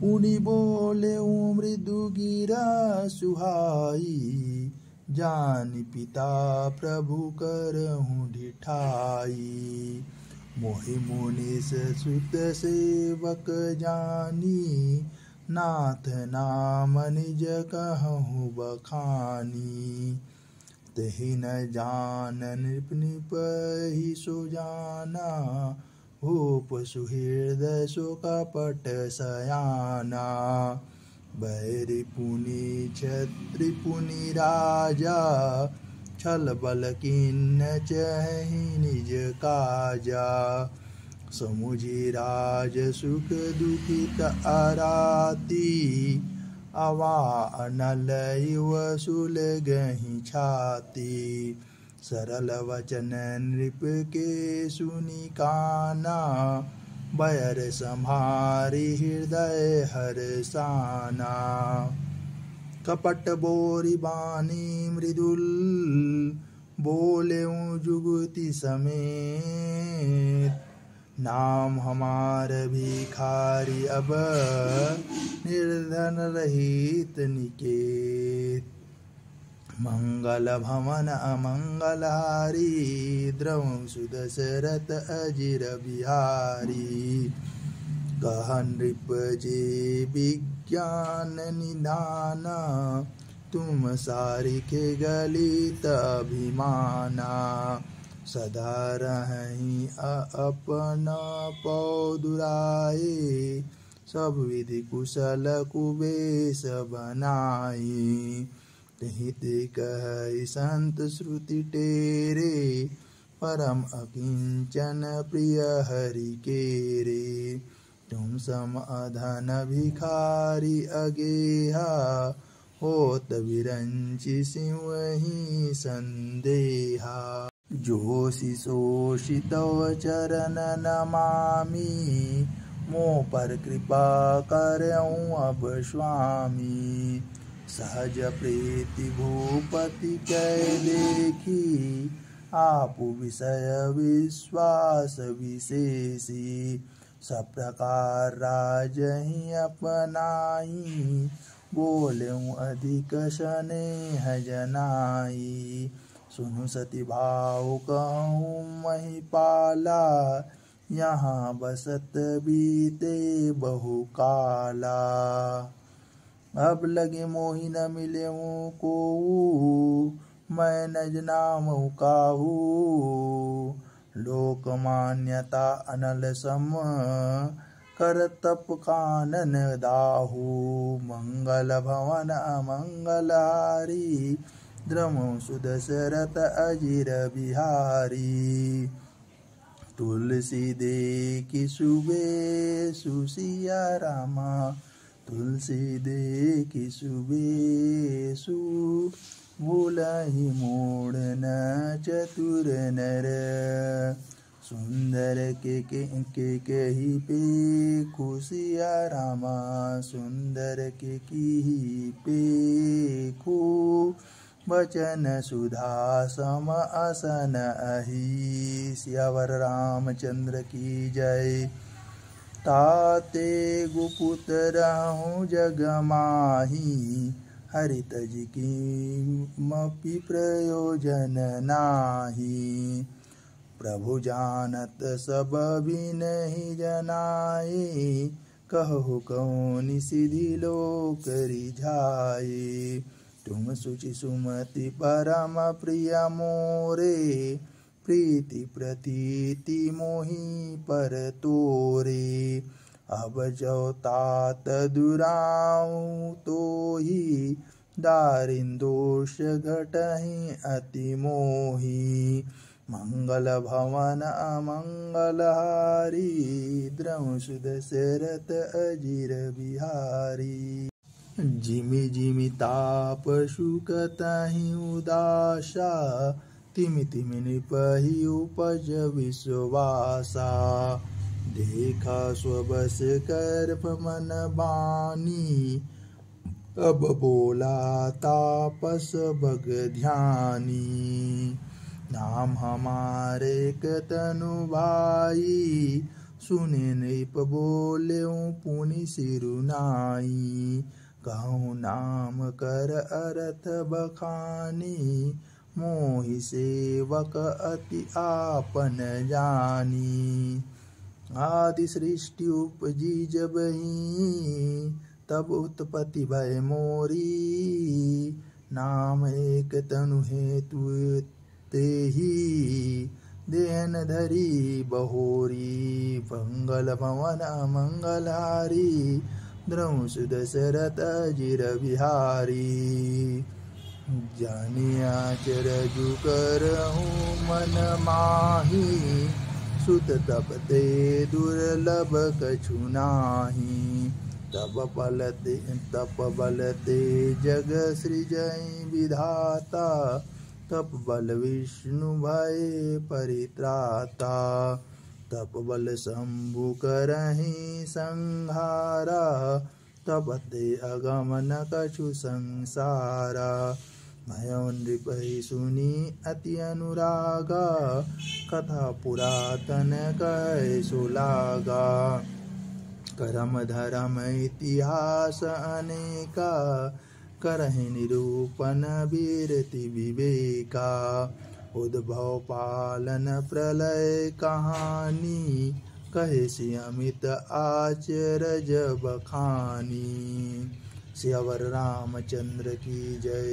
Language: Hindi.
पुनि बोले मृदु गिरा सुहाई, जानि पिता प्रभु करहूँ ढिठाई। मोहि मुनीस सुत सेवक जानी, नाथ नाम निज कहूँ बखानी। तहि न जान नृप निपहि सो जाना, भूप सुहृदय सो कपट सयाना। बैरि पुनि क्षत्रि पुनि राजा, छल बल किन्न चहि निज काजा। समुझि राज सुख दुखित अराती, अवा अनल युव सुलगहि छाती। सरल वचन नृप के सुनि काना, बैर सम्हारि हृदय हरसाना। कपट बोरि बानी मृदुल, बोलें जुगति समेत। नाम हमार भिखारी अब, निर्धन रहित निकेत। मंगल भवन अमंगल हारी, द्रवं सुदशरथ अजिर बिहारी। कह नृप जे विज्ञान निधाना, तुम सारिके गलित अभिमाना। सदा रहि अपना पौ दुराए, सब विधि कुशल कुबेश बनाई। तहि ते कहि संत श्रुति टेरे, परम अकिंचन प्रिय हरि केरे। तुम सम अधन भिखारी अगेहा, होत विरंचि सिंह संदेहा। जोषि सोषि तव चरण नमामि, मोह पर कृपा करऊँ अब स्वामी। सहज प्रीति भूपति कै देखी, आपु विषय विश्वास विशेषी। सब प्रकार राजहि अपनाई, बोलें अधिक स्नेह जनाई। सुनु सती भाव कहूँ महिपाला, यहाँ बसत बीते बहु काला। अब लगे मोहि न मिलेऊँ कोऊ, मैं नज नामहु काहू। लोक मान्यता अनल सम, कर तप कानन दाहू। मंगल भवन अमंगल हारी, द्रवं सुदशरथ अजिर बिहारी। तुलसी देखि सुबेशु सिया रामा, तुलसी देखि सुबेशु। भूलहि मूढ़ न चतुर नर, सुंदर के कही पेखु सिया रामा। सुंदर के की पेखु, बचन सुधा सम असन अहि। सियावर रामचंद्र की जय। ताते गुपुत रहूं जग माही, हरि तज किमपि प्रयोजन नाही। प्रभु जानत सब बिनहि जनाए, कहु कौनि सिधि लोक रिझाए। तुम सुचि सुमति परम प्रिय मोरे, प्रीति प्रतीति मोहि पर तोरे। अब जो तात दुराऊं तोहि, दारिन दोष घटहि अति मोहि। मंगल भवन अमंगल हारी, द्रवं सुदशरथ अजिर बिहारी। जिमि जिमि ताप शुक तहि उदासा, तिमि तिमि नृपहि उपज विश्वासा। देखा स्वबस कर्प मन बानी, अब बोला तापस बग ध्यानी। नाम हमारे कतनु भाई, सुने नृप बोल्यो पुनि सिरुनाई। कहूँ नाम कर अर्थ बखानी, मोहि सेवक अति आपन जानी। आदि सृष्टि उपजी जबहि, तब उत्पत्ति भय मोरी। नाम एक तनु हेतु तेहि, देहन धरी बहोरी। मंगल भवन अमंगलहारी, द्रंश दशरथ अजिर बिहारी। जानिया चरजु करहु मन माही, सुत तप ते दुर्लभ कछु नाही। तप बल ते जग सृजहि विधाता, तप बल विष्णु भय परित्राता। तप बल शंभु करहि संहारा, तप ते अगम न कछु संसारा। भयो नृपहि सुनी अति अनुरागा, कथा पुरातन कहे सुलागा। करम धरम इतिहास अनेका, करहि निरूपण वीरति विवेका। उद्भव पालन प्रलय कहानी, कहे सि अमित आचरज बखानी। सियावर रामचंद्र की जय।